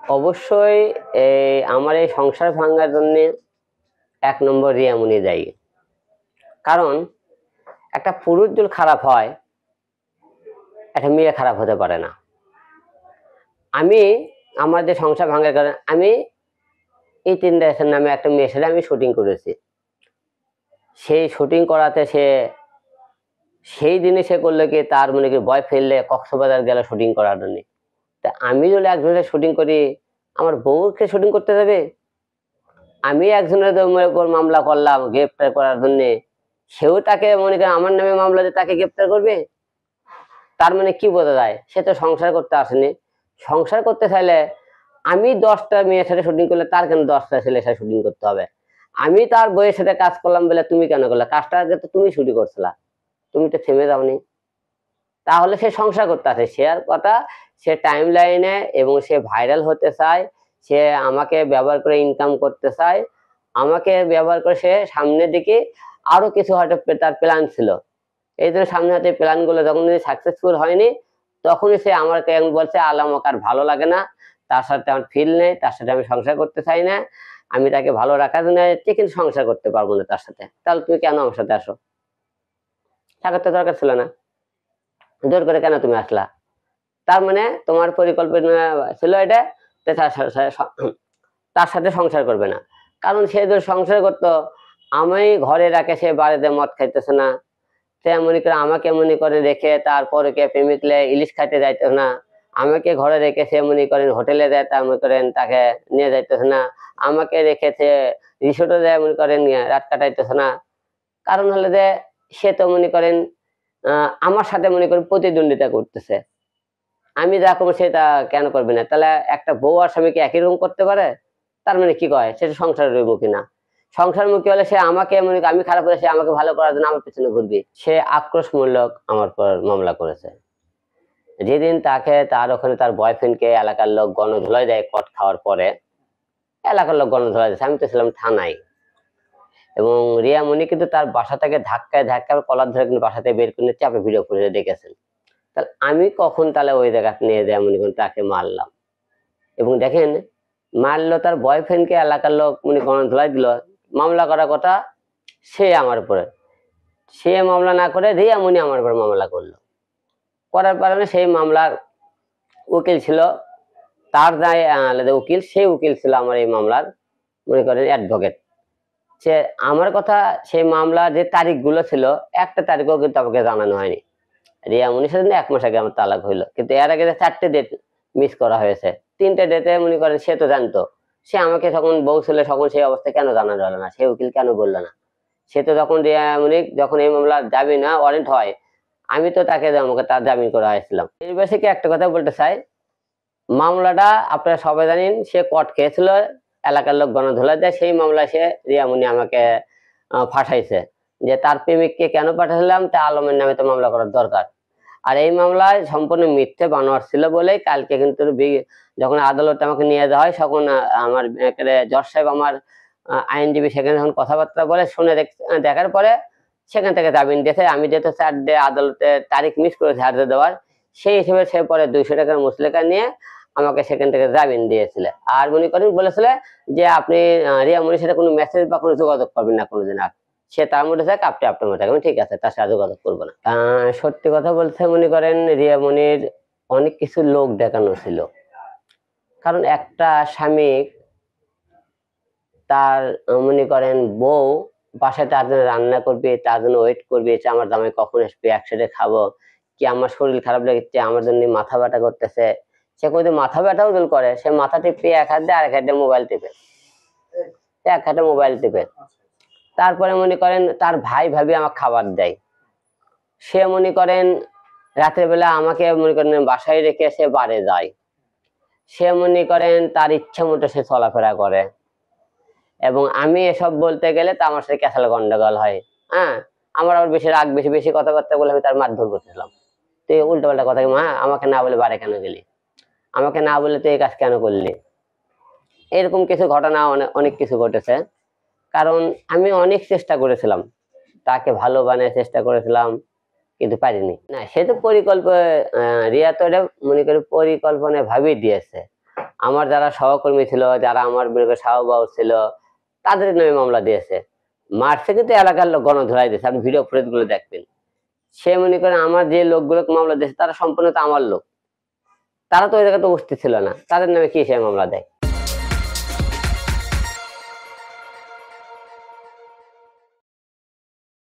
অবশ্যই আমার এই সংসার ভাঙার জন্য ১ নম্বর রিয়ামণি দায়ী। কারণ একটা পুরুষ যদি খারাপ হয়, একটা মেয়ে খারাপ হতে পারে না। আমি আমার যে সংসার ভাঙার কারণে আমি এই ৩ দেশের নামে একটা মেয়ের সাথে আমি শুটিং করেছি। সেই শুটিং করাতে সেই দিনে সে করলো কি, তার মনে কি বয়ফ্রেন্ডে কক্সবাজার গেল শুটিং করার জন্য। তা আমি যদি একজনের শুটিং করি, আমার বউকে শুটিং করতে যাবে? আমি একজনের উপর মামলা করলাম গ্রেপ্তার করার জন্য, সেও তাকে মনে করেন আমার নামে মামলা দিয়ে তাকে গ্রেপ্তার করবে। তার মানে কি বোঝা যায়, সে তো সংসার করতে আসেনি। সংসার করতে চাইলে আমি 10টা মেয়ের সাথে শুটিং করলে তার কেন 10টা ছেলের সাথে শুটিং করতে হবে? আমি তার বইয়ের সাথে কাজ করলাম বলে তুমি কেন করলে? কাজটা আগে তো তুমি শুরু করছিলা, তুমি তো থেমে যাওনি। তাহলে সে সংসার করতে আসে, সে আর কথা, সে টাইম লাইনে এবং সে ভাইরাল হতে চায়, সে আমাকে ব্যবহার করে ইনকাম করতে চায়, আমাকে ব্যবহার করে সে সামনের দিকে আরো কিছু হয়তো তার প্ল্যান ছিল। এই জন্য সামনে হয়তো প্ল্যান গুলো যখন সাকসেসফুল হয়নি, তখনই সে আমাকে বলছে আল্লাহ আমাকে আর ভালো লাগে না, তার সাথে আমার ফিল নেই, তার সাথে আমি সংসার করতে চাই না, আমি তাকে ভালো রাখার জন্য কিন্তু সংসার করতে পারবো না তার সাথে। তাহলে তুমি কেন আমার সাথে আসো? থাকার তো দরকার ছিল না, জোর করে কেন তুমি আসলা? তার মানে তোমার পরিকল্পনা ছিল এটা, তার সাথে সংসার করবে না। কারণ সে যদি সংসার করতো, আমি ঘরে রাখে সে বাড়িতে মদ খাইতেছে না, সে মনে করে আমাকে মনে করে রেখে তারপরে কে প্রেমিকলে ইলিশ খাইতে যাইতেছে না, আমাকে ঘরে রেখে সে মনে করেন হোটেলে যায় তা মনে করেন তাকে নিয়ে যাইতেছে না, আমাকে রেখে সে রিসোর্টে যায় মনে করেন রাত কাটাইতেছে না। কারণ হলো যে সে তো মনে করেন আমার সাথে মনে করেন প্রতিদ্বন্দ্বিতা করতেছে। আমি যা করবো সেটা কেন করবে না? তাহলে একটা বউ আর স্বামীকে একই রকম করতে পারে? তার মানে কি কয়, সে সংসারের মুখী না। সংসারমুখী হলে সে আমাকে মনে আমি খারাপ হলে সে আমাকে ভালো করার জন্য আমার পিছনে ঘুরবে। সে আক্রোশমূলক আমার পর মামলা করেছে। যেদিন তাকে তার ওখানে তার বয়ফ্রেন্ডকে এলাকার লোক গণধোলাই দেয় কট খাওয়ার পরে, এলাকার লোক গণধোলাই দিয়েছে, আমি তো ছিলাম থানায়। এবং রিয়ামণি কিন্তু তার বাসা থেকে ধাক্কায় ধাক্কায় কলার ধরে কিন্তু বাসা থেকে বের করে চাপে ভিডিও করে দেখেছেন। তাহলে আমি কখন তাহলে ওই জায়গা নিয়ে রিয়ামণি তাকে মারলাম? এবং দেখেন, মারলো তার বয়ফ্রেন্ডকে এলাকার লোক মানে গণধোলাই দিল, মামলা করার কথা সে আমার উপরে, সে মামলা না করে রিয়ামণি আমার উপর মামলা করলো। করার কারণে সেই মামলার উকিল ছিল, তার দায় আলাদা উকিল, সেই উকিল ছিল আমার এই মামলার মনে করেন অ্যাডভোকেট। সে আমার কথা, সেই মামলার যে তারিখগুলো ছিল, একটা তারিখও কিন্তু আমাকে জানানো হয়নি। রিয়ামণির সাথে 1 মাস আগে আমার তালাক হইলো, কিন্তু এর আগে 4টে ডেট মিস করা হয়েছে। 3টে ডেটে মনে করেন সে তো জানতো, সে আমাকে তখন বউ ছিল, তখন সেই অবস্থায় কেন জানানো হলো না? সে উকিল কেন বললো না? সে তো যখন রিয়ামণি যখন এই মামলা জামিন না ওয়ারেন্ট হয়, আমি তো তাকে আমাকে তার জামিন করা হয়েছিলাম। এই বেসিকে একটা কথা বলতে চাই, মামলাটা আপনারা সবাই জানেন, সে কোর্ট খেয়েছিল, এলাকার লোক গণধোলাই দেয়, সেই মামলায় সে রিয়ামণি আমাকে ফাঁসাইছে যে তার প্রেমিককে কেন পাঠালাম, তা আলমের নামে তো মামলা করার দরকার। আর এই মামলায় সম্পূর্ণ মিথ্যে বানোয়ার ছিল বলেই কালকে কিন্তু যখন আদালতে আমাকে নিয়ে যাওয়া হয়, তখন আমার জজ সাহেব আমার আইনজীবী সেখানে যখন কথাবার্তা বলে শুনে দেখার পরে সেখান থেকে জামিন দিয়েছে। আমি যেহেতু 4 ডে আদালতে তারিখ মিস করেছি হাজিরা দেওয়ার, সেই হিসেবে সে পরে 200 টাকার মুচলেকা নিয়ে আমাকে সেখান থেকে জামিন দিয়েছিল। আর মনে করেন বলেছিল যে আপনি রিয়ামণির সাথে কোনো মেসেজ বা কোনো যোগাযোগ করবেন না কোনোদিন। আর সে তার মধ্যে থাকে, আপনি আপনার মধ্যে থাকবেন, ঠিক আছে, তার সাথে যোগাযোগ করবো না। সত্যি কথা বলতে মনে করেন রিয়ামণির অনেক কিছু লোক দেখানো ছিল। কারণ একটা স্বামী তার মনে করেন বউ বাসায় তার জন্য রান্না করবে, তার জন্য ওয়েট করবে যে আমার জামাই কখন আসবে, একসাথে খাবো, কি আমার শরীর খারাপ লেগেছে আমার জন্য মাথা ব্যথা করতেছে, সে যদি মাথা ব্যথাও দূর করে, সে মাথা টিপে এক হাত দিয়ে আরেক হাত দিয়ে মোবাইল টিপে, এক হাতে মোবাইল টিপে। তারপরে মনে করেন তার ভাই ভাবি আমাকে খাবার দেয়, সে মনে করেন রাতের বেলা আমাকে মনে করেন বাসায় রেখে সে বারে যায়, সে মনে করেন তার ইচ্ছা মতো সে চলাফেরা করে। এবং আমি এসব বলতে গেলে তা আমার সাথে ক্যাসাল গন্ডগোল হয়। হ্যাঁ, আমার আবার বেশি রাগ, বেশি বেশি কথাবার্তা বলে আমি তার মারধর করতেছিলাম, তুই উল্টো পাল্টা কথা, মা আমাকে না বলে বারে কেন গেলি, আমাকে না বলে তুই এই কাজ কেন করলি। এরকম কিছু ঘটনা অনেক কিছু ঘটেছে। কারণ আমি অনেক চেষ্টা করেছিলাম, তাকে ভালো বানানোর চেষ্টা করেছিলাম, কিন্তু পারিনি। না, সে তো রিয়া তো এটা মনে করি পরিকল্পনা ভাবেই দিয়েছে। আমার যারা সহকর্মী ছিল, যারা আমার বিরুদ্ধে সহবাবু ছিল, তাদের নামে মামলা দিয়েছে। মারছে কিন্তু এলাকার লোক গণধোলাই দিয়েছে, আপনি ভিডিও ফুটেজ গুলো দেখবেন। সে মনে করেন আমার যে লোকগুলোকে মামলা দিয়েছে তারা সম্পূর্ণ তো আমার লোক, তারা তো ওই জায়গাতে উপস্থিত ছিল না, তাদের নামে কি সে মামলা দেয়?